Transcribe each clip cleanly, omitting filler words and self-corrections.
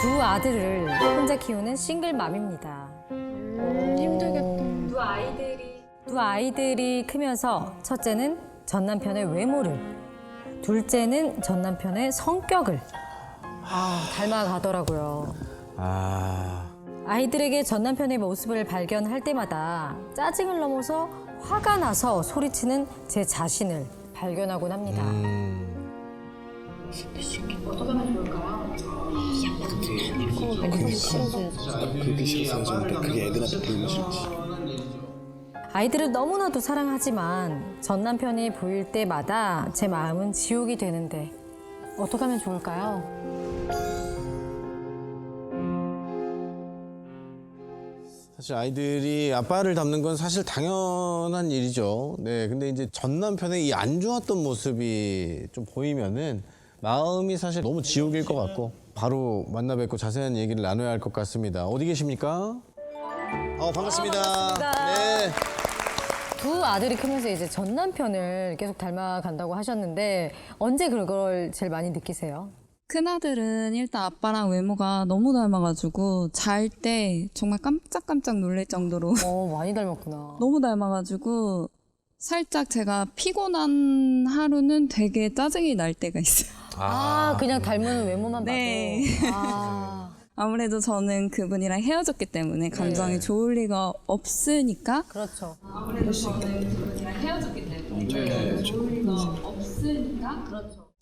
두 아들을 혼자 키우는 싱글맘입니다. 힘들겠다. 두 아이들이 크면서 첫째는 전 남편의 외모를, 둘째는 전 남편의 성격을 닮아가더라고요. 아이들에게 전 남편의 모습을 발견할 때마다 짜증을 넘어서 화가 나서 소리치는 제 자신을 발견하곤 합니다. 그게 싫어서 그게 애들한테 보이기 싫지. 아이들을 너무나도 사랑하지만 전 남편이 보일 때마다 제 마음은 지옥이 되는데 어떻게 하면 좋을까요? 사실 아이들이 아빠를 닮는 건 사실 당연한 일이죠. 네, 근데 이제 전 남편의 이 안 좋았던 모습이 좀 보이면은 마음이 사실 너무 지옥일 것 같고 바로 만나 뵙고 자세한 얘기를 나눠야 할 것 같습니다. 어디 계십니까? 반갑습니다. 반갑습니다. 네. 두 아들이 크면서 이제 전 남편을 계속 닮아간다고 하셨는데 언제 그걸 제일 많이 느끼세요? 큰아들은 일단 아빠랑 외모가 너무 닮아가지고 잘 때 정말 깜짝깜짝 놀랄 정도로 많이 닮았구나. 너무 닮아가지고 살짝 제가 피곤한 하루는 되게 짜증이 날 때가 있어요. 그냥 닮은 외모만 봐도. 네. 아무래도 저는 그분이랑 헤어졌기 때문에 감정이 좋을 리가 없으니까. 그렇죠.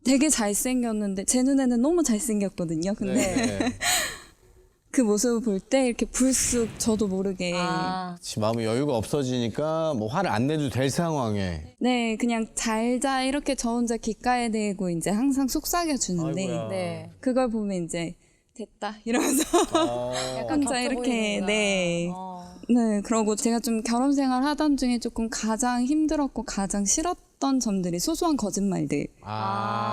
되게 잘생겼는데 제 눈에는 너무 잘생겼거든요. 근데 네. 그 모습을 볼 때 이렇게 불쑥 저도 모르게 지금 마음이 여유가 없어지니까 뭐 화를 안 내도 될 상황에. 네 그냥 잘 자 이렇게 저 혼자 귓가에 대고 이제 항상 속삭여 주는데 아이고야. 네. 그걸 보면 이제 됐다 이러면서 약간 혼자 겹쳐 이렇게 보이는구나. 네 그러고 제가 좀 결혼 생활 하던 중에 조금 가장 힘들었고 가장 싫었던 점들이 소소한 거짓말들.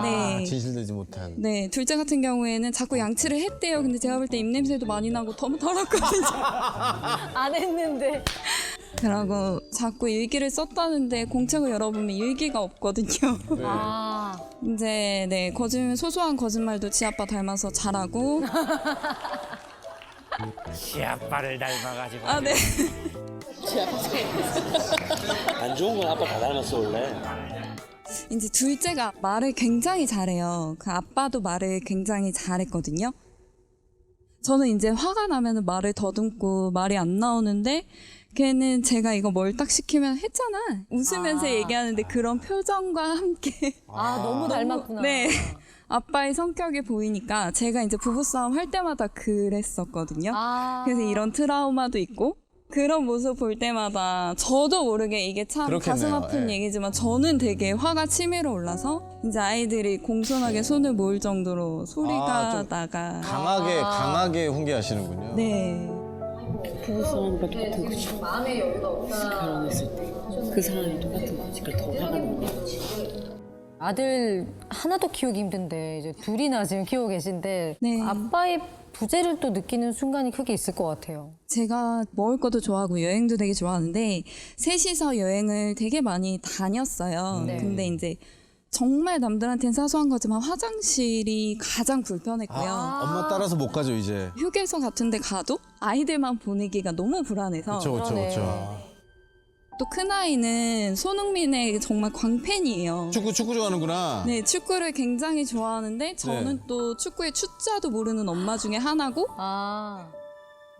네. 진실되지 못한. 네, 둘째 같은 경우에는 자꾸 양치를 했대요. 근데 제가 볼 때 입냄새도 많이 나고 너무 더럽거든요. 안 했는데. 그러고 자꾸 일기를 썼다는데 공책을 열어보면 일기가 없거든요. 이제 네 소소한 거짓말도 지 아빠 닮아서 잘하고. 시아빠를 닮아가지고. 네. 안 좋은 건 아빠 다 닮았어 원래. 이제 둘째가 말을 굉장히 잘해요. 그 아빠도 말을 굉장히 잘했거든요. 저는 이제 화가 나면 말을 더듬고 말이 안 나오는데 걔는 제가 이거 뭘 딱 시키면 했잖아. 웃으면서 얘기하는데 그런 표정과 함께 너무 닮았구나. 네. 아빠의 성격이 보이니까 제가 이제 부부싸움 할 때마다 그랬었거든요. 그래서 이런 트라우마도 있고 그런 모습 볼 때마다 저도 모르게 이게 참 그렇겠네요. 가슴 아픈 예. 얘기지만 저는 되게 화가 치밀어 올라서 이제 아이들이 공손하게 손을 모을 정도로 소리가 좀 나가. 강하게 훈계하시는군요. 네. 부부싸움과 똑같은 거지. 마음의 여유가 없다. 결혼했을 때. 그 사람이 똑같은 거지. 그러니까 더 화가 나는 거지. 아들 하나도 키우기 힘든데 이제 둘이나 지금 키우고 계신데 네. 아빠의 부재를 또 느끼는 순간이 크게 있을 것 같아요. 제가 먹을 것도 좋아하고 여행도 되게 좋아하는데 셋이서 여행을 되게 많이 다녔어요. 네. 근데 이제 정말 남들한테는 사소한 거지만 화장실이 가장 불편했고요. 엄마 따라서 못 가죠 이제. 휴게소 같은 데 가도 아이들만 보내기가 너무 불안해서 그렇죠. 또 큰아이는 손흥민의 정말 광팬이에요. 축구 좋아하는구나. 네, 축구를 굉장히 좋아하는데 저는 네. 또 축구의 추자도 모르는 엄마 중에 하나고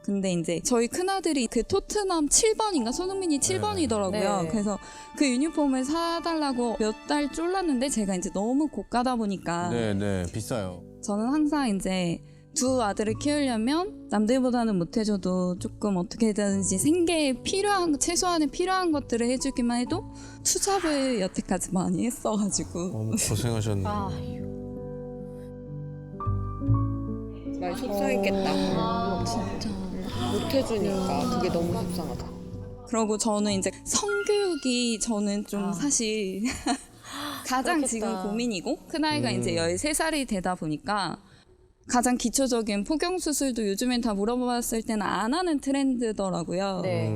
근데 이제 저희 큰아들이 그 토트넘 7번인가 손흥민이 7번이더라고요. 네. 그래서 그 유니폼을 사달라고 몇 달 쫄랐는데 제가 이제 너무 고가다 보니까 네, 비싸요. 저는 항상 이제 두 아들을 키우려면 남들보다는 못해줘도 조금 어떻게든지 생계에 필요한 최소한의 필요한 것들을 해주기만 해도 투잡을 여태까지 많이 했어가지고 너무 고생하셨네. 많이 속상했겠다. 진짜. 못 해주니까 그게 너무 속상하다. 그러고 저는 이제 성교육이 저는 좀 사실 가장 그렇겠다. 지금 고민이고 큰아이가 이제 13살이 되다 보니까 가장 기초적인 포경 수술도 요즘엔 다 물어봤을 때는 안 하는 트렌드더라고요. 네.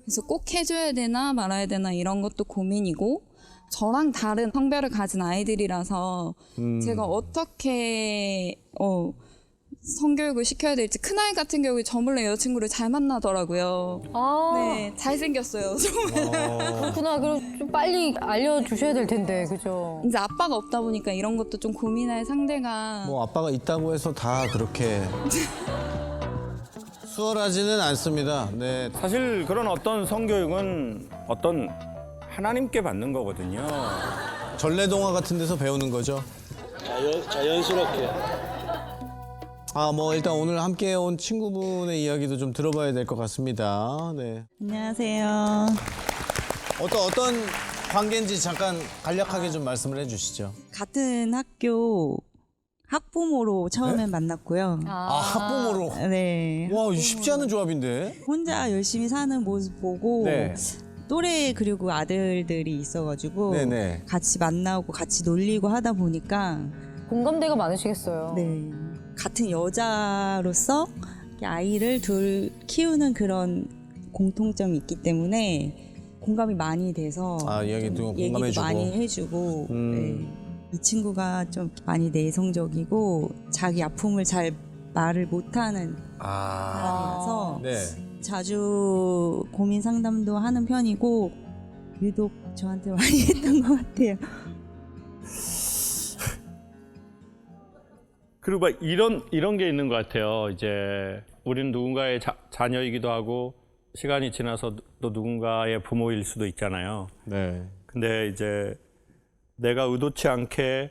그래서 꼭 해줘야 되나 말아야 되나 이런 것도 고민이고 저랑 다른 성별을 가진 아이들이라서 제가 어떻게 성교육을 시켜야 될지. 큰아이 같은 경우에 저 몰래 여자친구를 잘 만나더라고요. 아, 네, 잘생겼어요. 정말. 그렇구나. 그럼 좀 빨리 알려주셔야 될 텐데, 그죠? 이제 아빠가 없다 보니까 이런 것도 좀 고민할 상대가 뭐 아빠가 있다고 해서 다 그렇게 수월하지는 않습니다. 네. 사실 그런 어떤 성교육은 어떤 하나님께 받는 거거든요. 전래동화 같은 데서 배우는 거죠. 자연스럽게. 아, 뭐 일단 오늘 함께 온 친구분의 이야기도 좀 들어봐야 될 것 같습니다. 네. 안녕하세요. 어떤 관계인지 잠깐 간략하게 좀 말씀을 해주시죠. 같은 학교 학부모로 처음에 만났고요. 아, 학부모로. 네. 와, 이거 쉽지 않은 조합인데. 혼자 열심히 사는 모습 보고 네. 또래 그리고 아들들이 있어가지고 네네. 같이 만나고 같이 놀리고 하다 보니까 공감대가 많으시겠어요. 네. 같은 여자로서 아이를 둘 키우는 그런 공통점이 있기 때문에 공감이 많이 돼서 아, 이야기도 좀 공감해주고. 얘기도 많이 해주고 네. 이 친구가 좀 많이 내성적이고 자기 아픔을 잘 말을 못하는 사람이라서 네. 자주 고민 상담도 하는 편이고 유독 저한테 많이 했던 것 같아요. 그리고 막 이런 게 있는 것 같아요. 이제 우리는 누군가의 자녀이기도 하고 시간이 지나서 또 누군가의 부모일 수도 있잖아요. 네. 근데 이제 내가 의도치 않게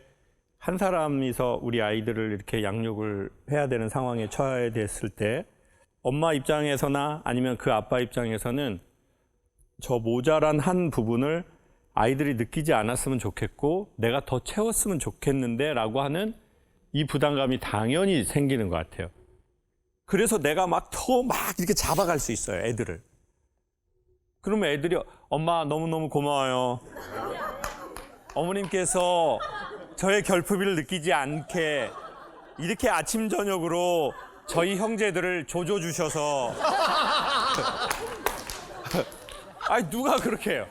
한 사람이서 우리 아이들을 이렇게 양육을 해야 되는 상황에 처해 됐을 때 엄마 입장에서나 아니면 그 아빠 입장에서는 저 모자란 한 부분을 아이들이 느끼지 않았으면 좋겠고 내가 더 채웠으면 좋겠는데 라고 하는 이 부담감이 당연히 생기는 것 같아요. 그래서 내가 막 이렇게 잡아갈 수 있어요, 애들을. 그러면 애들이 엄마 너무너무 고마워요. 어머님께서 저의 결핍을 느끼지 않게 이렇게 아침 저녁으로 저희 형제들을 조져주셔서 아니 누가 그렇게 해요?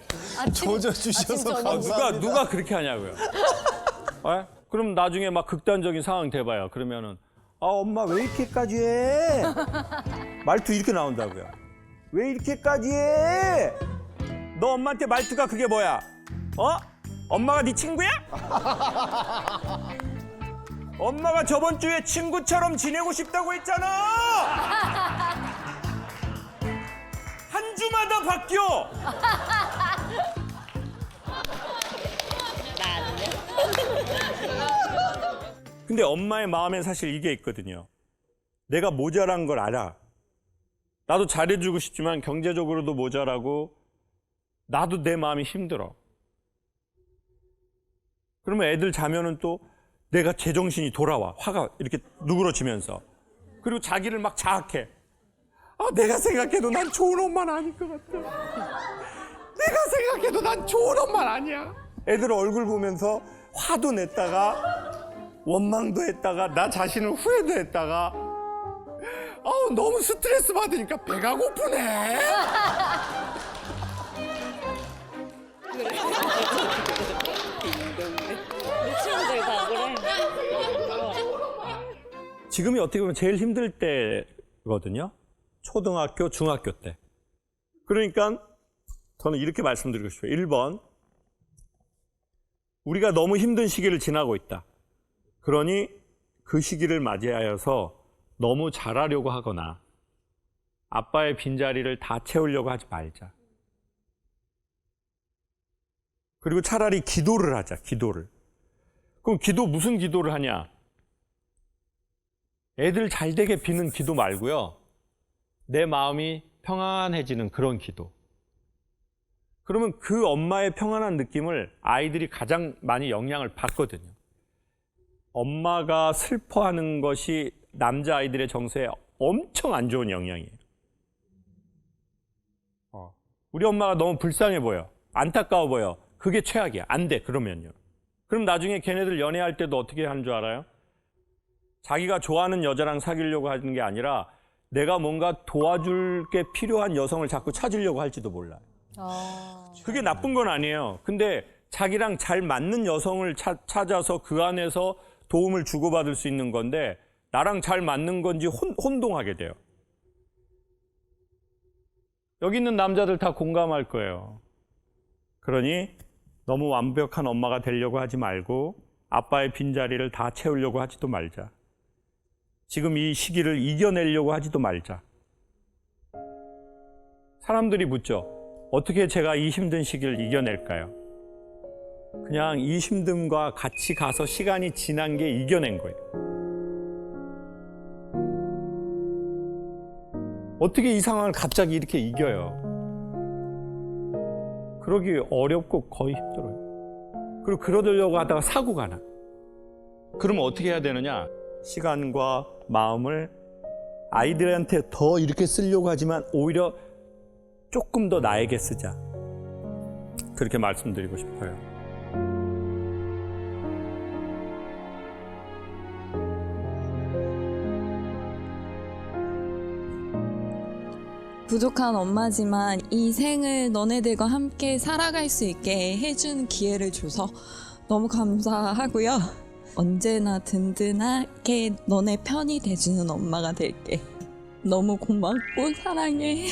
조져주셔서 감사합니다. 누가 그렇게 하냐고요? 에? 그럼 나중에 막 극단적인 상황 돼봐요. 그러면은 아 엄마 왜 이렇게까지 해? 말투 이렇게 나온다고요. 왜 이렇게까지 해? 너 엄마한테 말투가 그게 뭐야? 어? 엄마가 네 친구야? 엄마가 저번 주에 친구처럼 지내고 싶다고 했잖아. 한 주마다 바뀌어. 근데 엄마의 마음에 사실 이게 있거든요. 내가 모자란 걸 알아. 나도 잘해주고 싶지만 경제적으로도 모자라고 나도 내 마음이 힘들어. 그러면 애들 자면은 또 내가 제정신이 돌아와. 화가 이렇게 누그러지면서. 그리고 자기를 막 자학해. 아, 내가 생각해도 난 좋은 엄마는 아닐 것 같아. 내가 생각해도 난 좋은 엄마는 아니야. 애들 얼굴 보면서 화도 냈다가 원망도 했다가 나 자신을 후회도 했다가 너무 스트레스 받으니까 배가 고프네. 친구들 다 그래. 지금이 어떻게 보면 제일 힘들 때거든요. 초등학교, 중학교 때. 그러니까 저는 이렇게 말씀드리고 싶어요. 1번, 우리가 너무 힘든 시기를 지나고 있다. 그러니 그 시기를 맞이하여서 너무 잘하려고 하거나 아빠의 빈자리를 다 채우려고 하지 말자. 그리고 차라리 기도를 하자, 기도를. 그럼 무슨 기도를 하냐? 애들 잘 되게 비는 기도 말고요. 내 마음이 평안해지는 그런 기도. 그러면 그 엄마의 평안한 느낌을 아이들이 가장 많이 영향을 받거든요. 엄마가 슬퍼하는 것이 남자아이들의 정서에 엄청 안 좋은 영향이에요. 우리 엄마가 너무 불쌍해 보여. 안타까워 보여. 그게 최악이야. 안 돼, 그러면요. 그럼 나중에 걔네들 연애할 때도 어떻게 하는 줄 알아요? 자기가 좋아하는 여자랑 사귀려고 하는 게 아니라 내가 뭔가 도와줄 게 필요한 여성을 자꾸 찾으려고 할지도 몰라요. 그게 나쁜 건 아니에요. 근데 자기랑 잘 맞는 여성을 찾아서 그 안에서 도움을 주고받을 수 있는 건데 나랑 잘 맞는 건지 혼동하게 돼요. 여기 있는 남자들 다 공감할 거예요. 그러니 너무 완벽한 엄마가 되려고 하지 말고 아빠의 빈자리를 다 채우려고 하지도 말자. 지금 이 시기를 이겨내려고 하지도 말자. 사람들이 묻죠. 어떻게 제가 이 힘든 시기를 이겨낼까요? 그냥 이 힘듦과 같이 가서 시간이 지난 게 이겨낸 거예요. 어떻게 이 상황을 갑자기 이렇게 이겨요? 그러기 어렵고 거의 힘들어요. 그리고 그러려고 하다가 사고가 나. 그러면 어떻게 해야 되느냐? 시간과 마음을 아이들한테 더 이렇게 쓰려고 하지만 오히려 조금 더 나에게 쓰자. 그렇게 말씀드리고 싶어요. 부족한 엄마지만 이 생을 너네들과 함께 살아갈 수 있게 해준 기회를 줘서 너무 감사하고요. 언제나 든든하게 너네 편이 돼주는 엄마가 될게. 너무 고맙고 사랑해.